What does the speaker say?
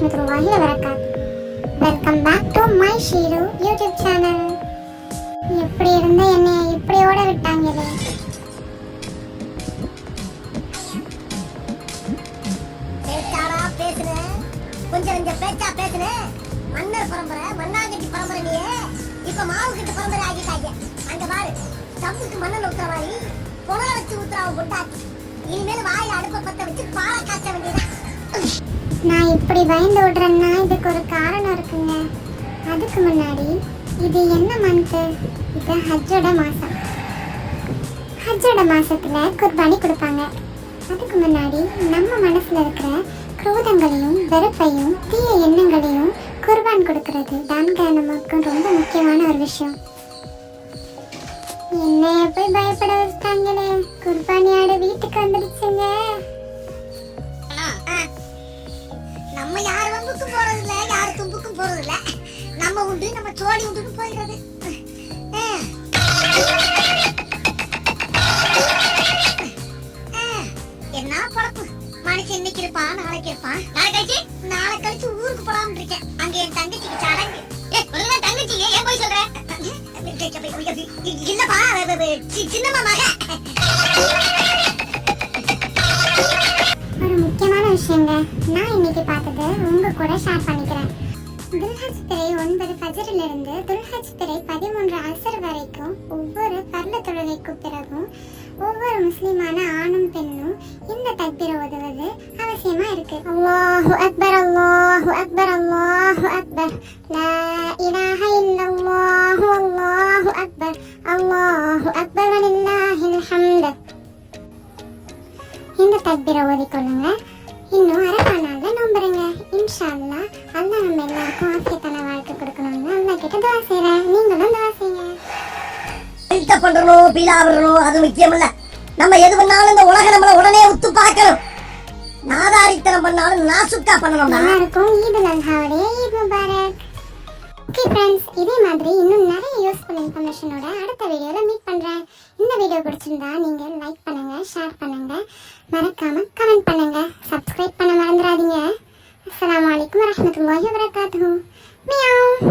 warahmatullahi wabarakatuh. Welcome back to my Shiru YouTube channel. எப்படி இருந்த என்னை இப்படியோட விட்டாங்களே. பேச்சாடா பேசுன, கொஞ்சம் பேச்சா பேசுன. மன்னர் பரம்பரை, மண்ணாங்கட்டி பரம்பரை நீ. இப்ப மாவு கட்டு பரம்பரை ஆகிட்டாங்க. அங்க பாரு, தம்புக்கு மண்ணல் ஊத்துற மாதிரி புகழ வச்சு ஊத்துறாவ பொண்டாட்டி. இனிமேல் வாயில அடுப்ப பத்த வச்சு பாலை காய்ச்ச வேண்டியதான். நான் இப்படி பயந்து விடுறேன்னா இதுக்கு ஒரு காரணம் இருக்குங்க. அதுக்கு முன்னாடி இது என்ன மந்த்து? இது ஹஜ்ஜோட மாதம். ஹஜ்ஜோட மாதத்தில் குர்பானி கொடுப்பாங்க. அதுக்கு முன்னாடி நம்ம மனசில் இருக்கிற குரோதங்களையும் வெறுப்பையும் தீய எண்ணங்களையும் குர்பான் கொடுக்கறது தான்க நமக்கு ரொம்ப முக்கியமான ஒரு விஷயம். என்ன போய் பயப்பட வச்சுட்டாங்களே, குர்பானியோட வீட்டுக்கு வந்துடுச்சுங்க. நம்ம யார் வம்புக்கும் போறது இல்ல, யார் தும்புக்கும் போறது இல்ல. நம்ம உண்டு, நம்ம சோழி உண்டுன்னு போயிடுறது. என்ன பழப்பு மனுஷன் இன்னைக்கு இருப்பான், நாளைக்கு இருப்பான். நாளை கழிச்சு ஊருக்கு போலாம்னு இருக்கேன். அங்க என் தங்கச்சிக்கு சடங்கு. தங்கச்சி ஏன் போய் சொல்ற? இல்லப்பா, சின்னம்மா மக. ஒரு முக்கியமான விஷயங்க நான் இன்னைக்கு பார்த்தது உங்க கூட ஷேர் பண்ணிக்கிறேன். துல்ஹஜ் பிறை 9 ஃபஜ்ரிலிருந்து துல்ஹஜ் பிறை 13 அஸ்ர் வரைக்கும் ஒவ்வொரு ஃபர்ல தொழுகைக்கு பிறகும் ஒவ்வொரு முஸ்லிமான ஆணும் பெண்ணும் இந்த தக்பீரை ஓதுவது அவசியமா இருக்கு. அல்லாஹு அக்பர், அல்லாஹு அக்பர், அல்லாஹு அக்பர், லா இலாஹ இல்லல்லாஹு, அல்லாஹு அக்பர், அல்லாஹு அக்பர், வலில்லாஹில் ஹம்த். இந்த தக்பீரை ஓதிக்கொள்ளுங்க. இன்னும் அரபா நாள்ல நோம்புறேங்க. இன்ஷா அல்லாஹ் அல்லாஹ் நம்ம எல்லாருக்கும் ஆசியத்தான வாழ்க்கை கொடுக்கணும்னு அல்லாஹ் கிட்ட துஆ செய்றேன். நீங்களும் துஆ செய்யுங்க. பில்ட பண்றணும், பீலா விடணும், அது முக்கியம் இல்ல. நம்ம எது பண்ணாலும் இந்த உலக நம்மள உடனே உத்து பார்க்கணும். நாதாரித்தனம் பண்ணாலும் நாசுக்கா பண்ணணும். எல்லாருக்கும் ஈத் அல்ஹாவுடைய ஈத் முபாரக். ஓகே ஃப்ரெண்ட்ஸ், இதே மாதிரி இன்னும் நிறைய யூஸ்ஃபுல் இன்ஃபர்மேஷனோட அடுத்த வீடியோல மீட் பண்றேன். இந்த வீடியோ பிடிச்சிருந்தா நீங்க லைக் பண்ணுங்க, ஷேர் பண்ணுங்க, மறக்காம கமெண்ட் பண்ணுங்க, சப்ஸ்கிரைப் பண்ண மறந்துடாதீங்க. அஸ்ஸலாமு அலைக்கும் வரஹ்மத்துல்லாஹி வபரகாத்துஹு. மியாவ்.